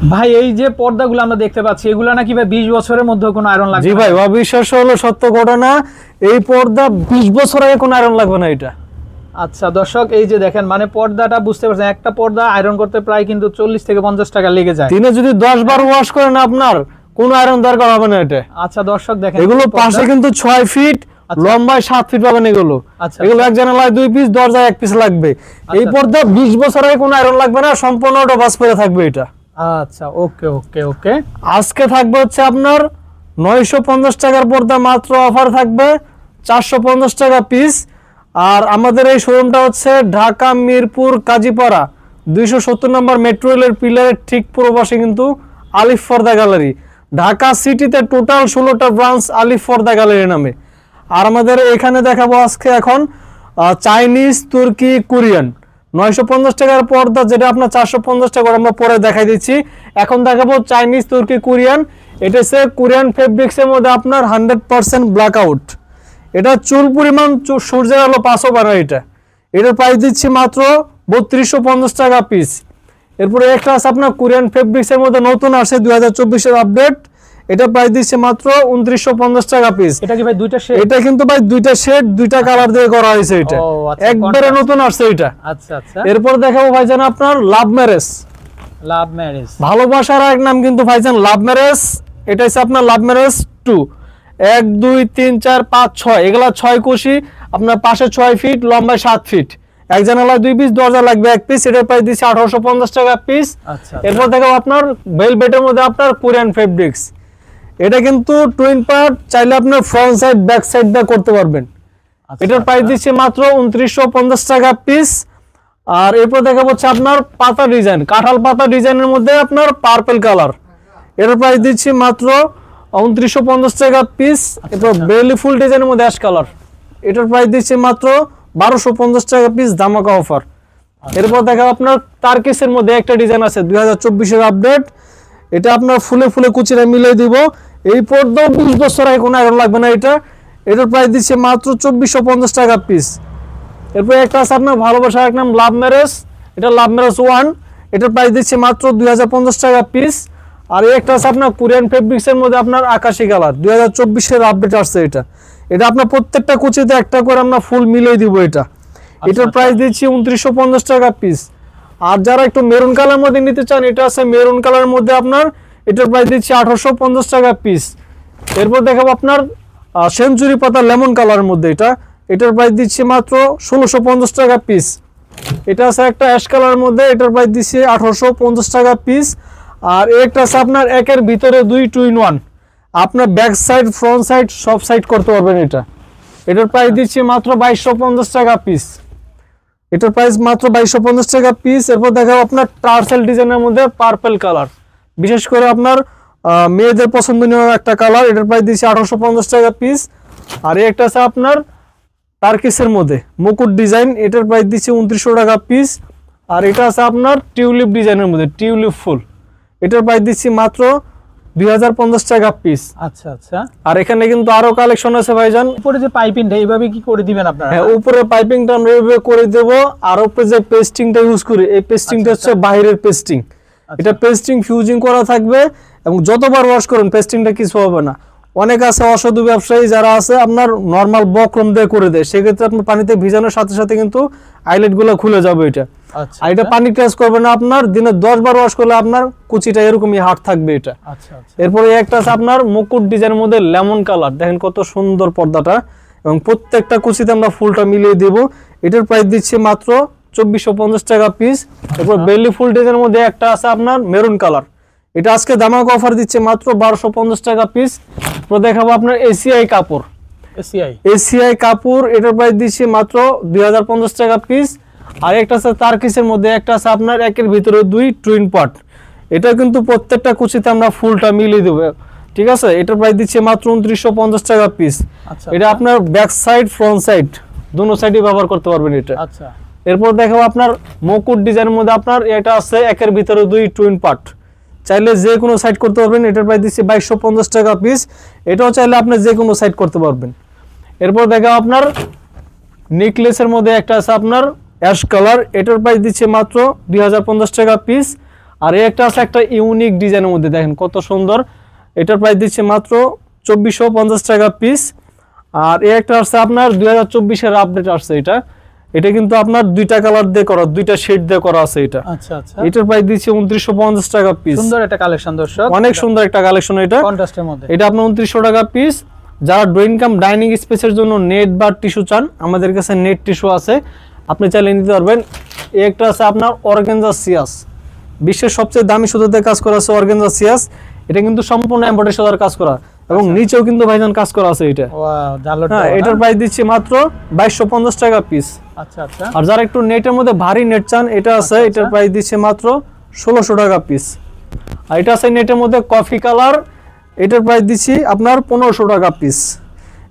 ভাই এই যে পর্দাগুলো আমরা দেখতে পাচ্ছি এগুলো নাকি ভাই 20 বছরের মধ্যে কোনো আয়রন লাগবে? জি ভাই, অবিশ্বাস্য হলো সত্য ঘটনা, এই পর্দা 20 বছর আগে কোনো আয়রন লাগবে না এটা। আচ্ছা দর্শক, এই যে দেখেন মানে পর্দাটা বুঝতে পারছেন, একটা পর্দা আয়রন করতে প্রায় কিন্তু 40 থেকে 50 টাকা লেগে যায়। দিনে যদি 10 বার ওয়াশ করেন আপনার কোনো আয়রন দরকার হবে না এটা। আচ্ছা দর্শক দেখেন, এগুলো পাশে কিন্তু 6 ফিট, লম্বায় 7 ফিট পাবেন এগুলো। এগুলো এক জানালায় 2 পিস, দরজায় 1 পিস লাগবে। এই পর্দা 20 বছর আগে কোনো আয়রন লাগবে না, সম্পূর্ণ ডবাস পরে থাকবে এটা। আচ্ছা ওকে ওকে ওকে। আজকে থাকবে হচ্ছে আপনার 950 টাকার পর্দা, মাত্র অফার থাকবে 450 টাকা পিস। আর আমাদের এই শোরুমটা হচ্ছে ঢাকা মিরপুর কাজীপাড়া 270 নম্বর মেট্রো রেলের পিলারের ঠিক পূর্ব পাশে কিন্তু আলিফ পর্দা গ্যালারি। ঢাকা সিটিতে টোটাল 16টা ব্রাঞ্চ আলিফ পর্দা গ্যালারি নামে। আর আমাদের এখানে দেখাবো আজকে এখন চাইনিজ, তুর্কি, কোরিয়ান 950 টাকার পর্দা, যেটা আপনার 450 টাকা আমরা পরে দেখাই দিচ্ছি। এখন দেখাবো চাইনিজ, তুর্কি, কোরিয়ান। এটা হচ্ছে কোরিয়ান ফেব্রিক্সের মধ্যে আপনার 100% ব্ল্যাক আউট। এটা চুল পরিমাণ সূর্যের আলো পাসও বানায় এটা। এটার প্রাইস দিচ্ছি মাত্র 3250 টাকা পিস। এরপরে একটা আছে আপনার কোরিয়ান ফেব্রিক্সের মধ্যে নতুন আসে 2024 আপডেট, এটা প্রাইস দিচ্ছে মাত্র 2950 টাকা পিস। এটা কি ভাই দুইটা শেড? এটা কিন্তু ভাই দুইটা শেড, দুইটা কালার দিয়ে করা হয়েছে এটা। একবারে নতুন আসছে এটা। আচ্ছা আচ্ছা। এরপর দেখাবো ভাইজান আপনার লাভ ম্যারেজ। লাভ ম্যারেজ ভালোবাসার এক নাম কিন্তু ভাইজান লাভ ম্যারেজ। এটা হচ্ছে আপনার লাভ ম্যারেজ 2। 1 2 3 4 5 6 এগুলা 6 কুশি, আপনার পাশে 6 ফিট, লম্বায় 7 ফিট, এক জানালায় 2 পিস, দরজা লাগবে 1 পিস। এটার প্রাইস দিচ্ছে 1850 টাকা পিস। আচ্ছা। এরপর দেখাবো আপনার ভেলভেটের মধ্যে আপনার কোরিয়ান ফেব্রিক্স। এটা কিন্তু টুইন পার্ট, চাইলে আপনার ফ্রন্ট সাইড ব্যাক সাইড দিয়ে করতে পারবেন। এটার প্রাইস দিচ্ছে মাত্র 2950 টাকা পিস। আর এরপর দেখা হচ্ছে আপনার পাতা ডিজাইন, কাঁঠাল পাতা ডিজাইনের মধ্যে আপনার পার্পল কালার। এটার প্রাইস দিচ্ছি মাত্র 2950 টাকা পিস। এরপর বেলি ফুল ডিজাইনের মধ্যে অ্যাশ কালার, এটার প্রাইস দিচ্ছে মাত্র 1250 টাকা পিস, ধামাকা অফার। এরপর দেখা আপনার টার্কিসের মধ্যে একটা ডিজাইন আছে 2024 আপডেট, এটা আপনার ফুলে ফুলে কুচিরা মিলিয়ে দিব। এই পর্দাও 20 বছর আগে কোনো আয়রন লাগবে না এটা। এটার প্রাইস দিচ্ছে মাত্র 2450 টাকা পিস। এরপর একটা আছে আপনার ভালোবাসার এক নাম লাভ ম্যারেজ, এটা লাভ ম্যারেজ 1, এটার প্রাইস দিচ্ছে মাত্র 2050 টাকা পিস। আর এই একটা আছে আপনার কোরিয়ান ফেব্রিক্সের মধ্যে আপনার আকাশি কালার, 2024 আপডেট আসছে এটা। এটা আপনার প্রত্যেকটা কুচিতে একটা করে আমরা ফুল মিলিয়ে দিব এটা। এটার প্রাইস দিচ্ছি 2950 টাকা পিস। আর যারা একটু মেরুন কালার মধ্যে নিতে চান, এটা আছে মেরুন কালারের মধ্যে আপনার, এটার প্রাইস দিচ্ছি 1850 টাকা পিস। এরপর দেখাবো আপনার সেঞ্চুরি পাতা লেমন কালারের মধ্যে, এটার প্রাইস দিচ্ছি মাত্র 1650 টাকা পিস। এটা আছে একটা অ্যাশ কালারের মধ্যে, এটার প্রাইস দিচ্ছি 1850 টাকা পিস। আর একটা আছে আপনার একের ভিতরে 2 2 in 1, আপনার ব্যাক সাইড ফ্রন্ট সাইড সব সাইড করতে পারবেন এটা। এটার প্রাইস দিচ্ছি মাত্র 2250 টাকা পিস। এটার প্রাইস মাত্র 2250 টাকা পিস। এরপর দেখাবো আপনার টার্সেল ডিজাইনের মধ্যে পার্পল কালার, বিশেষ করে আপনার মেয়েদের পছন্দনীয় একটা কালার, এটার প্রাইস দিচ্ছি 1850 টাকা পিস। আর একটা আছে আপনার টার্কিসের মধ্যে মুকুট ডিজাইন, এটার প্রাইস দিচ্ছি 2900 টাকা পিস। আর এটা আছে আপনার টিউলিপ ডিজাইনের মধ্যে টিউলিপ ফুল, এটার প্রাইস দিচ্ছি মাত্র 2050 টাকা পিস। আচ্ছা আচ্ছা। আর এখানে কিন্তু আরো কালেকশন আছে ভাইজান। উপরে যে পাইপিংটা এইভাবে কি করে দিবেন আপনারা? হ্যাঁ, উপরে পাইপিংটা আমরা এইভাবে করে দেব। আর উপরে যে পেস্টিংটা ইউজ করি, এই পেস্টিংটা হচ্ছে বাইরের পেস্টিং। এটা পেস্টিং ফিউজিং করা থাকবে এবং যতবার ওয়াশ করুন পেস্টিংটা কিছু হবে না। অনেক আছে অসাধু ব্যবসায়ী যারা আছে আপনার নরমাল বক্রম দিয়ে করে দেয়, সেক্ষেত্রে আপনার পানিতে ভিজানোর সাথে সাথে কিন্তু আইলেট গুলো খুলে যাবে এটা। আর এটা পানি টাচ করবে না, আপনার দিনে 10 বার ওয়াশ করলে আপনার কুচিটা এরকমই হার্ড থাকবে এটা। এরপরে একটা আছে আপনার মুকুট ডিজাইনের মধ্যে লেমন কালার, দেখেন কত সুন্দর পর্দাটা, এবং প্রত্যেকটা কুচিতে আমরা ফুলটা মিলিয়ে দেব। এটার প্রাইস দিচ্ছি মাত্র 2450 টাকা পিস। এরপর বেলি ফুল ডিজাইনের মধ্যে একটা আছে আপনার মেরুন কালার, এটা আজকে ধামাকা অফার দিচ্ছে মাত্র 1250 টাকা পিস। তো দেখাবো আপনার এসিআই কাপড়, এসিআই কাপড়, এটার প্রাইস দিচ্ছি মাত্র 2050 টাকা পিস। আর একটা আছে টার্কিসের মধ্যে, একটা আছে আপনার একের ভিতরে 2 টুইন পার্ট, এটা কিন্তু প্রত্যেকটা কুচিতে আমরা ফুলটা মিলিয়ে দেব, ঠিক আছে। এটার প্রাইস দিচ্ছে মাত্র 2950 টাকা পিস। এটা আপনার ব্যাক সাইড ফ্রন্ট সাইড দুনো সাইডে ব্যবহার করতে পারবেন এটা। আচ্ছা। এরপর দেখাবো আপনার মুকুট ডিজাইনের মধ্যে আপনার এটা আছে একের ভিতরে 2 টুইন পার্ট, চাইলে যে কোনো সাইড করতে পারবেন। এটার প্রাইস দিচ্ছি 2250 টাকা পিস। এটাও চাইলে আপনি যে কোনো সাইড করতে পারবেন। এরপর দেখাবো আপনার নেকলেসের মধ্যে একটা আছে আপনার অ্যাশ কালার, এটার প্রাইস দিচ্ছে মাত্র 2050 টাকা পিস। আর এই একটা আছে একটা ইউনিক ডিজাইনের মধ্যে, দেখেন কত সুন্দর। এটার প্রাইস দিচ্ছে মাত্র 2450 টাকা পিস। আর এই একটা আছে আপনার 2024 আপডেট আসছে এটা। এটা কিন্তু আপনার দুইটা কালার দিয়ে করা, দুইটা শেড দিয়ে করা আছে এটা। আচ্ছা আচ্ছা। এটার প্রাইস দিচ্ছে 2950 টাকা পিস। সুন্দর একটা কালেকশন দর্শক, অনেক সুন্দর একটা কালেকশন এটা, কন্ট্রাস্টের মধ্যে। এটা আপনার 2900 টাকা পিস। যারা ড্রয়িং কাম ডাইনিং স্পেসের জন্য নেট বা টিস্যু চান, আমাদের কাছে নেট টিস্যু আছে, আপনি চাইলে নিতে পারবেন। এই একটা আছে আপনার অর্গানজা সিয়াস, বিশ্বের সবচেয়ে দামি সুতাতে কাজ করা আছে অর্গানজা সিয়াস। এটা কিন্তু সম্পূর্ণ এমব্রয়ডারি সুতার কাজ করা এবং নিচেও কিন্তু ভাইজান কাজ করা আছে এটা। ওয়াও, জালরটা। হ্যাঁ, এটার প্রাইস দিচ্ছি মাত্র 2250 টাকা পিস। আচ্ছা আচ্ছা। আর যারা একটু নেটের মধ্যে ভারী নেট চান, এটা আছে, এটার প্রাইস দিচ্ছে মাত্র 1600 টাকা পিস। আর এটা আছে নেটের মধ্যে কফি কালার, এটার প্রাইস দিচ্ছি আপনার 1500 টাকা পিস।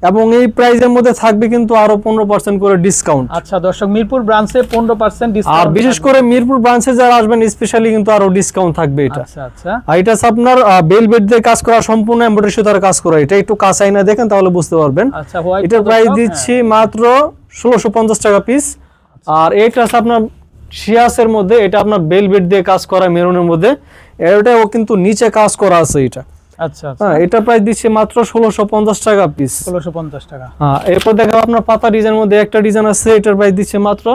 এবং এই প্রাইসের মধ্যে থাকবে কিন্তু আরো 15% করে ডিসকাউন্ট। আচ্ছা দর্শক, মিরপুর ব্রাঞ্চে 15% ডিসকাউন্ট, আর বিশেষ করে মিরপুর ব্রাঞ্চে যারা আসবেন স্পেশালি কিন্তু আরো ডিসকাউন্ট থাকবে এটা। আচ্ছা আচ্ছা। আর এটা আছে আপনার বেলভেট দিয়ে কাজ করা, সম্পূর্ণ এমব্রয়ডারি সুতার কাজ করা। এটা একটু কাঁচাই না দেখেন তাহলে বুঝতে পারবেন। আচ্ছা, হোয়াইট এটার প্রাইস দিচ্ছি মাত্র 1650 টাকা পিস। আর এটা আছে আপনার শিয়াসের মধ্যে, এটা আপনার বেলভেট দিয়ে কাজ করা মেরুনের মধ্যে, এটাও কিন্তু নিচে কাজ করা আছে এটা। আচ্ছা আচ্ছা। হ্যাঁ, এটা প্রাইস দিচ্ছে মাত্র 1650 টাকা পিস। 1650 টাকা। হ্যাঁ, এরপর দেখো আপনার পাতা ডিজাইনের মধ্যে একটা ডিজাইন আছে, এটার প্রাইস দিচ্ছে মাত্র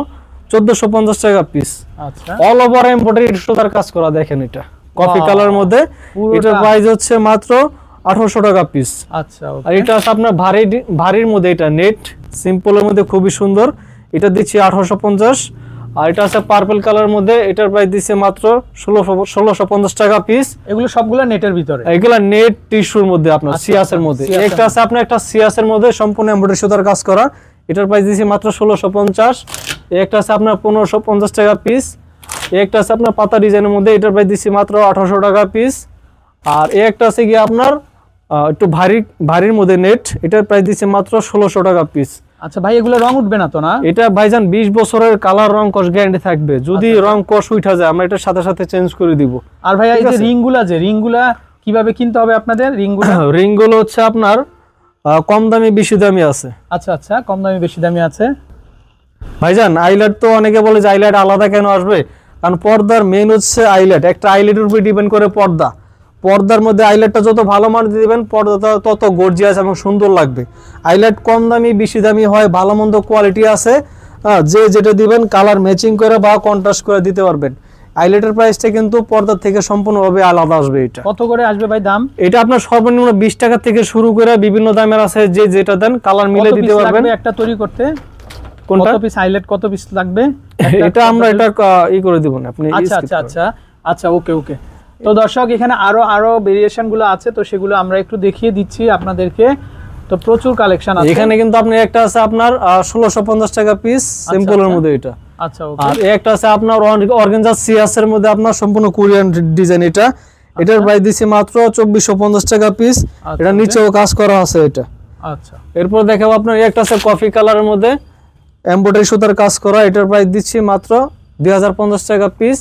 1450 টাকা পিস। আচ্ছা। অল ওভার এমব্রয়ডারি সুতার কাজ করা, দেখেন এটা কফি কালার মধ্যে। এটার প্রাইস হচ্ছে মাত্র 1800 টাকা পিস। আচ্ছা। আর এটা আছে আপনার ভারীর মধ্যে, এটা নেট সিম্পলের মধ্যে খুবই সুন্দর, এটা দিচ্ছি 1850। আর এটা আছে পার্পল কালার মধ্যে, এটার প্রাইস দিচ্ছে মাত্র 1650 টাকা পিস। এগুলো সবগুলো নেটের ভিতরে, এগুলা নেট টিস্যুর মধ্যে আপনার সিয়াসের মধ্যে। একটা আছে আপনার একটা সিয়াসের মধ্যে সম্পূর্ণ এমব্রয়ডারি সুতার কাজ করা, এটার প্রাইস দিচ্ছি মাত্র 1650। একটা আছে আপনার 1550 টাকা পিস। একটা আছে আপনার পাতা ডিজাইনের মধ্যে, এটার প্রাইস দিচ্ছি মাত্র 1800 টাকা পিস। আর একটা আছে কি আপনার একটু ভারীর মধ্যে নেট, এটার প্রাইস দিচ্ছে মাত্র 1600 টাকা পিস। আচ্ছা ভাই, এগুলো রং উঠবে না তো? না, এটা ভাইজান 20 বছরের কালার রং কস গ্যারান্টি থাকবে। যদি রং কস উঠা যায় আমরা এটার সাথে সাথে চেঞ্জ করে দিব। আর ভাইয়া এই যে রিংগুলা কিভাবে কিনতে হবে আপনাদের? রিংগুলো হচ্ছে আপনার কম দামি বেশি দামি আছে। আচ্ছা আচ্ছা, কম দামি বেশি দামি আছে। ভাইজান আইল্যাট তো অনেকে বলে যে আইল্যাট আলাদা কেন আসবে, কারণ পর্দার মেইন হচ্ছে আইল্যাট। একটা আইল্যাটের উপর ডিপেন্ড করে পর্দার মধ্যে আইল্যাটটা যত ভালো মান দিবেন পর্দাটা তত গর্জিয়াস এবং সুন্দর লাগবে। আইল্যাট কম দামি বেশি দামি হয়, ভালো মন্দ কোয়ালিটি আছে, যে যেটা দিবেন কালার ম্যাচিং করে বা কন্ট্রাস্ট করে দিতে পারবেন। আইল্যাটের প্রাইসটা কিন্তু পর্দা থেকে সম্পূর্ণভাবে আলাদা আসবে। এটা কত করে আসবে ভাই দাম? এটা আপনার সর্বনিম্ন 20 টাকা থেকে শুরু করে বিভিন্ন দামের আছে, যে যেটা দেন কালার মিলে দিতে পারবেন। একটা তৈরি করতে কোনটা কত পিস আইল্যাট, কত পিস লাগবে? এটা আমরা এটা করে দিব না আপনি। আচ্ছা আচ্ছা আচ্ছা আচ্ছা, ওকে ওকে। তো দর্শক, এখানে আরো ভেরিয়েশন গুলো আছে, তো সেগুলো আমরা একটু দেখিয়ে দিচ্ছি আপনাদেরকে। তো প্রচুর কালেকশন আছে এখানে, কিন্তু আপনি একটা আছে আপনার 1650 টাকা পিস সিম্পলের মধ্যে এটা। আচ্ছা, ওকে। আর একটা আছে আপনার অর্গানজা সিয়াসের মধ্যে আপনার সম্পূর্ণ কোরিয়ান ডিজাইন এটা। এটার প্রাইস দিছি মাত্র 2450 টাকা পিস। এটা নিচেও কাজ করা আছে এটা। আচ্ছা। এরপর দেখাবো আপনার একটা আছে কফি কালারের মধ্যে এমব্রয়ডারি সুতার কাজ করা, এটার প্রাইস দিচ্ছি মাত্র 2050 টাকা পিস।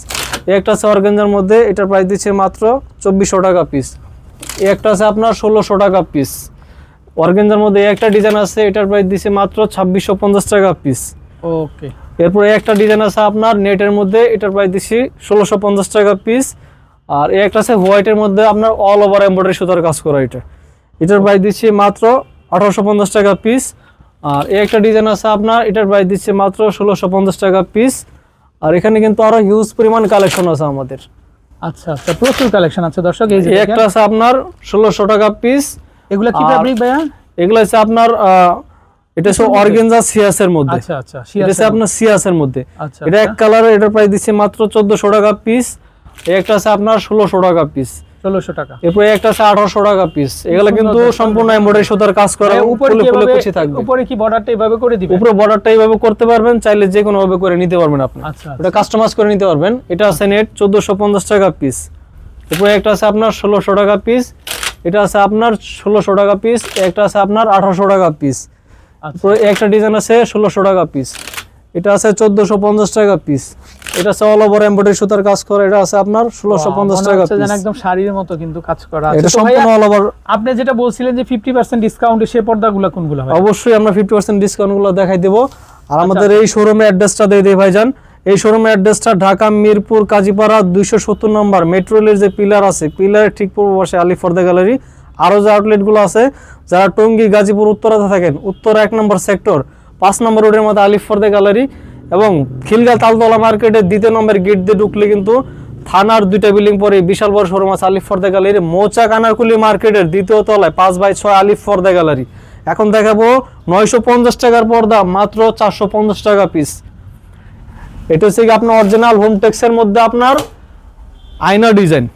একটা আছে অর্গানজার মধ্যে, এটার প্রাইস দিচ্ছে মাত্র 2400 টাকা পিস। একটা আছে আপনার 1600 টাকা পিস। অর্গানজার মধ্যে একটা ডিজাইন আছে, এটার প্রাইস দিচ্ছে মাত্র 2650 টাকা পিস। ওকে। এরপরে একটা ডিজাইন আছে আপনার নেটের মধ্যে, এটার প্রাইস দিচ্ছি 1650 টাকা পিস। আর একটা আছে হোয়াইটের মধ্যে আপনার অল ওভার এমব্রয়ডারি সুতার কাজ করা, এটার প্রাইস দিচ্ছি মাত্র 1850 টাকা পিস। আর একটা ডিজাইন আছে আপনার, এটার প্রাইস দিচ্ছে মাত্র 1650 টাকা পিস। আর এখানে কিন্তু আরো হিউজ পরিমাণ কালেকশন আছে আমাদের। আচ্ছা আচ্ছা, প্রচুর কালেকশন আছে দর্শক। এই যে একটা আছে আপনার 1600 টাকা পিস। এগুলা কি ফেব্রিক ভাইয়া? এগুলা আছে আপনার এটা হচ্ছে অর্গানজা সিয়াসের মধ্যে। আচ্ছা আচ্ছা, এটা হচ্ছে আপনার সিয়াসের মধ্যে। আচ্ছা, এটা এক কালার, এটার প্রাইস দিচ্ছে মাত্র 1400 টাকা পিস। একটা আছে আপনার 1600 টাকা পিস। 1600 টাকা। এরপরে একটা আছে 1800 টাকা পিস। এগুলা কিন্তু সম্পূর্ণ এমব্রয়ডারি সুতার কাজ করা, উপরে থাকবে। উপরে কি বর্ডারটা এইভাবে করে দিবেন? উপরে বর্ডারটা এইভাবে করতে পারবেন, চাইলে যে কোনো ভাবে করে নিতে পারবেন আপনি। আচ্ছা, এটা কাস্টমাইজ করে নিতে পারবেন। এটা আছে নেট 1450 টাকা পিস। এরপরে একটা আছে আপনার 1600 টাকা পিস। এটা আছে আপনার 1600 টাকা পিস। একটা আছে আপনার 1800 টাকা পিস। তারপরে একটা ডিজাইন আছে 1600 টাকা পিস। এটা আছে 1450 টাকা পিস। এটা আছে অল ওভার এমব্রয়ডারি সুতার কাজ করা, এটা আছে আপনার 1650 টাকা পিস। যেন একদম শাড়ির মতো কিন্তু কাজ করা আছে। এটা সম্পূর্ণ অল ওভার। আপনি যেটা বলছিলেন যে 50% ডিসকাউন্টে, সেই পর্দাগুলো কোনগুলো হয়? অবশ্যই আমরা 50% ডিসকাউন্ট গুলো দেখাই দেব। আর আমাদের এই শোরুমে অ্যাড্রেসটা দিয়ে দেই ভাইজান। এই শোরুমের অ্যাড্রেসটা ঢাকা মিরপুর কাজীপাড়া 270 নম্বর মেট্রো রেলের যে পিলার আছে, পিলারের ঠিক পূর্ব পাশে আলিফ পর্দা গ্যালারি। আরও যে আউটলেটগুলো আছে, যারা টঙ্গী গাজীপুর উত্তরাতে থাকেন, উত্তরা 1 নম্বর সেক্টর 5 নম্বর রোডের মধ্যে আলিফ পর্দা গ্যালারি, এবং খিলগাঁও তালতলা মার্কেটের 2 নম্বর গেট দিয়ে ঢুকলে কিন্তু থানার 2টা বিল্ডিং পরে বিশাল বড় শোরুম আছে আলিফ পর্দা গ্যালারি। মৌচাক আনারকুলি মার্কেটের 2য় তলায় 5/6 আলিফ পর্দা গ্যালারি। এখন দেখাবো 950 টাকার পর্দা মাত্র 450 টাকা পিস। এটা হচ্ছে আপনার অরিজিনাল হোমটেক্সের মধ্যে আপনার আয়না ডিজাইন।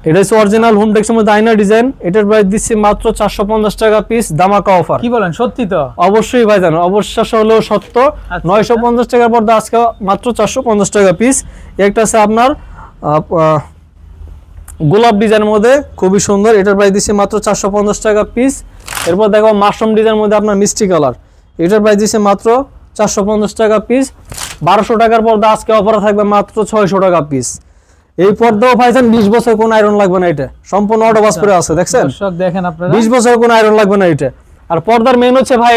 এটা হচ্ছে অরিজিনাল হোমটেক্সের মধ্যে আয়না ডিজাইন। এটার প্রাইস দিচ্ছি মাত্র 450 টাকা পিস, ধামাকা অফার। কি বলেন, সত্যি তো? অবশ্যই ভাইজান, অবশ্য হলেও সত্য। 950 টাকার পর্দা আজকে মাত্র 450 টাকা পিস। একটা আছে আপনার গোলাপ ডিজাইনের মধ্যে, খুবই সুন্দর। এটার প্রাইস দিচ্ছি মাত্র 450 টাকা পিস। এরপর দেখো মাশরুম ডিজাইনের মধ্যে আপনার মিষ্টি কালার, এটার প্রাইস দিচ্ছি মাত্র 450 টাকা পিস। 1200 টাকার পর্দা আজকে অফারে থাকবে মাত্র 600 টাকা পিস। এই পর্দাও ভাইজান 20 বছর কোনো আয়রন লাগবে না, এটা সম্পূর্ণ অটো বাস করে আছে, দেখছেন? দর্শক দেখেন আপনারা, 20 বছর কোনো আয়রন লাগবে না এটা। আর পর্দার মেন হচ্ছে ভাই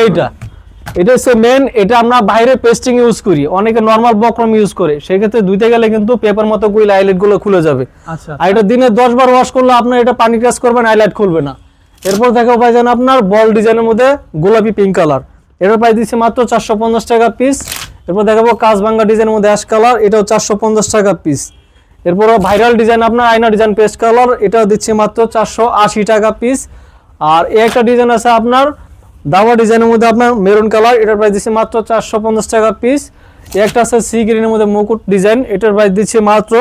এটা হচ্ছে মেন। এটা আমরা বাইরে পেস্টিং ইউজ করি, অনেকে নরমাল বক্রম ইউজ করে, সেই ক্ষেত্রে ধুইতে গেলে কিন্তু পেপার মতো করে আইলাইট গুলো খুলে যাবে। আচ্ছা, আর এটা দিনে 10 বার ওয়াশ করলে আপনার এটা পানি টাচ করবেন, আইলাইট খুলবে না। এরপর দেখো ভাইজান আপনার বল ডিজাইনের মধ্যে গোলাপি পিঙ্ক কালার, এটার প্রাইস দিচ্ছি মাত্র 450 টাকা পিস। এরপর দেখাবো কাজভাঙ্গা ডিজাইনের মধ্যে অ্যাশ কালার, এটাও 450 টাকা পিস। এরপর ভাইরাল ডিজাইন আপনার আয়না ডিজাইন পেস্ট কালার, এটাও দিচ্ছি মাত্র 480 টাকা পিস। আর এই একটা ডিজাইন আছে আপনার দাবা ডিজাইনের মধ্যে আপনার মেরুন কালার, এটার প্রাইস দিচ্ছি মাত্র 450 টাকা পিস। একটা আছে সি গ্রিনের মধ্যে মুকুট ডিজাইন, এটার প্রাইস দিচ্ছি মাত্র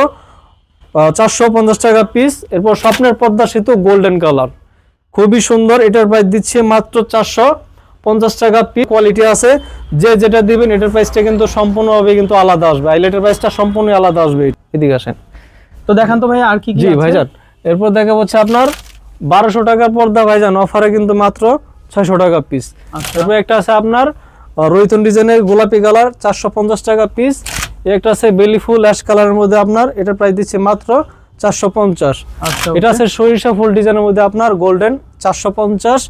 450 টাকা পিস। এরপর স্বপ্নের পর্দা সেতু গোল্ডেন কালার, খুবই সুন্দর, এটার প্রাইস দিচ্ছি মাত্র 450 টাকা পিস। কোয়ালিটি আছে, যে যেটা দিবেন এটার প্রাইসটা কিন্তু সম্পূর্ণভাবে কিন্তু আলাদা আসবে, আইলেটের প্রাইসটা সম্পূর্ণ আলাদা আসবে। এদিকে আসেন তো দেখান তো ভাই আর কি কি জি আছে? ভাইজান, এরপর দেখা হচ্ছে আপনার 1200 টাকার পর্দা ভাইজান অফারে কিন্তু মাত্র 600 টাকা পিস। এরপর একটা আছে আপনার রোহিতন ডিজাইনের গোলাপি কালার, 450 টাকা পিস। একটা আছে বেলি ফুল অ্যাশ কালারের মধ্যে আপনার, এটার প্রাইস দিচ্ছে মাত্র 450। আচ্ছা, এটা আছে সরিষা ফুল ডিজাইনের মধ্যে আপনার গোল্ডেন, 450।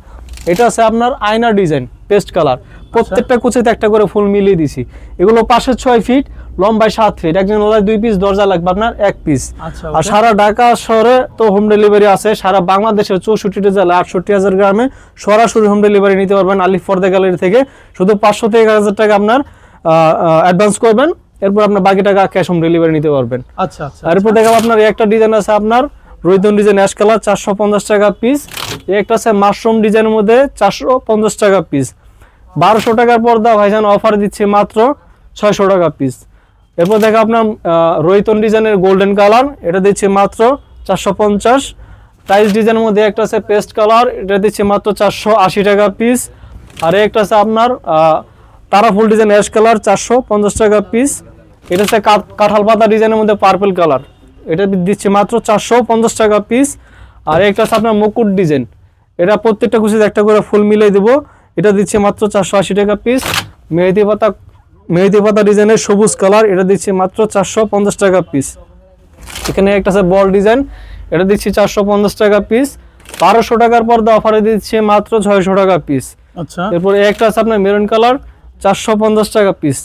এটা আছে আপনার আয়না ডিজাইন পেস্ট কালার, প্রত্যেকটা কুচিতে একটা করে ফুল মিলিয়ে দিছি। এগুলো পাশে 6 ফিট, লম্বায় 7 ফিট, একজন 2 পিস, দরজা লাগবে আপনার 1 পিস। আর সারা ঢাকা শহরে তো হোম ডেলিভারি আছে, সারা বাংলাদেশের 64টা জেলা 68,000 গ্রামে সরাসরি হোম ডেলিভারি নিতে পারবেন আলিফ পর্দা গ্যালারি থেকে। শুধু 500 থেকে 1000 টাকা আপনার অ্যাডভান্স করবেন, এরপর আপনার বাকি টাকা ক্যাশ হোম ডেলিভারি নিতে পারবেন। আচ্ছা আচ্ছা। এরপর দেখাবো আপনার একটা ডিজাইন আছে আপনার রোহিতন ডিজাইন অ্যাশ কালার, 450 টাকা পিস। একটা আছে মাশরুম ডিজাইনের মধ্যে 450 টাকা পিস। 1200 টাকার পর্দা ভাইজান অফার দিচ্ছে মাত্র 600 টাকা পিস। এরপর দেখো আপনার রোহিতন ডিজাইনের গোল্ডেন কালার, এটা দিচ্ছে মাত্র 450। টাইলস ডিজাইনের মধ্যে একটা আছে পেস্ট কালার, এটা দিচ্ছে মাত্র 480 টাকা পিস। আর একটা আছে আপনার তারা ফুল ডিজাইন অ্যাশ কালার, 450 টাকা পিস। এটা হচ্ছে কাঁঠাল পাতা ডিজাইনের মধ্যে পার্পল কালার, এটা দিচ্ছে মাত্র 450 টাকা পিস। আর একটা আছে আপনার মুকুট ডিজাইন, এটা প্রত্যেকটা কুচিতে একটা করে ফুল মিলিয়ে দেবো, এটা দিচ্ছে মাত্র 480 টাকা পিস। মেহেদি পাতা ডিজাইনের সবুজ কালার, এটা দিচ্ছে মাত্র 450 টাকা পিস। এখানে একটা আছে বল ডিজাইন, এটা দিচ্ছি 450 টাকা পিস। 1200 টাকার পর্দা অফারে দিচ্ছে মাত্র 600 টাকা পিস। আচ্ছা, এরপর একটা আছে আপনার মেরুন কালার, 450 টাকা পিস।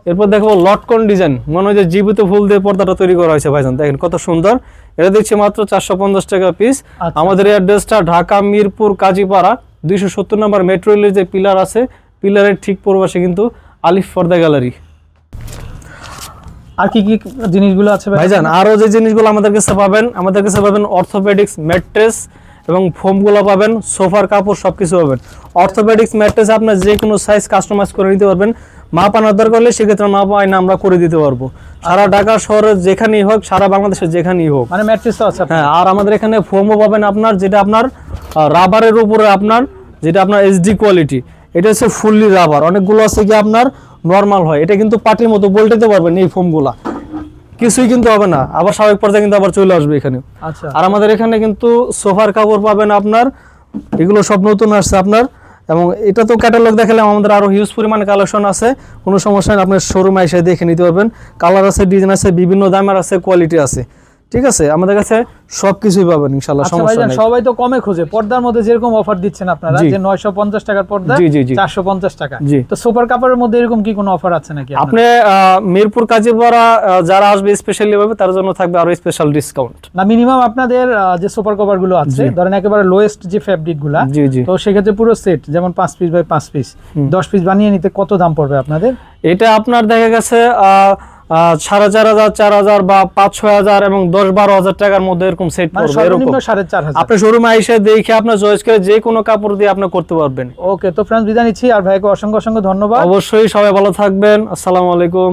এরপর দেখবো লটকন ডিজাইন, মনে হয় যে জীবিত ফুল দিয়ে পর্দাটা তৈরি করা হয়েছে ভাইজান, দেখেন কত সুন্দর। এটা দিচ্ছে মাত্র 450 টাকা পিস। আমাদের অ্যাড্রেসটা ঢাকা মিরপুর কাজীপাড়া 270 নম্বর মেট্রো রেলের যে পিলার আছে, পিলারের ঠিক পূর্বপাশে কিন্তু আলিফ পর্দা গ্যালারি। আর কি কি জিনিসগুলো আছে ভাইজান? আরো যে জিনিসগুলো আমাদের কাছে পাবেন অর্থোপেডিক্স ম্যাট্রেস এবং ফোমগুলো পাবেন, সোফার কাপড় সবকিছু পাবেন। অর্থোপেডিক্স ম্যাট্রেস আপনার যে কোনো সাইজ কাস্টমাইজ করে নিতে পারবেন, মাপ আনার দরকার হলে সেক্ষেত্রে মাপ আইনা আমরা করে দিতে পারবো। সারা ঢাকা শহরে যেখানেই হোক, সারা বাংলাদেশের যেখানেই হোক, মানে ম্যাট্রেস তো আছে। হ্যাঁ, আর আমাদের এখানে ফোমও পাবেন আপনার, যেটা আপনার রাবারের উপরে আপনার, যেটা আপনার এইচডি কোয়ালিটি। এটা হচ্ছে ফুললি রাবার, অনেকগুলো আছে কি আপনার নরমাল হয়, এটা কিন্তু পাটির মতো বলতে পারবেন এই ফোমগুলা, কিছুই কিন্তু হবে না, আবার স্বাভাবিক পর্যায়ে কিন্তু আবার চলে আসবে এখানে। আচ্ছা, আর আমাদের এখানে কিন্তু সোফার কাপড় পাবেন আপনার, এগুলো সব নতুন আসছে আপনার। এবং এটা তো ক্যাটালগ দেখালাম, আমাদের আরো হিউজ পরিমাণে কালেকশন আছে, কোনো সমস্যা নেই, আপনার শোরুমে এসে দেখে নিতে পারবেন। কালার আছে, ডিজাইন আছে, বিভিন্ন দামের আছে, কোয়ালিটি আছে, ঠিক আছে, আমাদের কাছে সবকিছুই পাবেন ইনশাআল্লাহ, আচ্ছা সমস্যা ভাইজান, নেই। সবাই তো কমে খোঁজে, পর্দার মধ্যে যেরকম অফার দিচ্ছেন আপনারা, জি। যে 950 টাকার পর্দা জি, জি, জি। 450 টাকা, জি। তো সুপার কাপড়ের মধ্যে এরকম কি কোনো অফার আছে নাকি আপনি মিরপুর কাজীপাড়া যারা আসবে স্পেশালি ভাবে তার জন্য থাকবে আরো স্পেশাল ডিসকাউন্ট। না, মিনিমাম আপনাদের যে সুপার কভার গুলো আছে, ধরেন একেবারে লোয়েস্ট যে ফেব্রিক গুলা, জি, জি। তো সেক্ষেত্রে পুরো সেট যেমন 5 পিস বাই 5 পিস 10 পিস বানিয়ে নিতে কত দাম পড়বে আপনাদের? এটা আপনার দেখা গেছে 4,500, 4,000 বা 5-6,000 এবং 10-12,000 টাকার মধ্যে এরকম সেট মানে পড়বে এরকম। সর্বনিম্ন 4,500। আপনি শোরুমে এসে দেখে আপনার চয়েস করে যে কোনো কাপড় দিয়ে আপনি করতে পারবেন। ওকে, তো ফ্রেন্ডস বিদায় নিচ্ছি, আর ভাইকে অসংখ্য অসংখ্য ধন্যবাদ। অবশ্যই সবাই ভালো থাকবেন। আসসালামু আলাইকুম।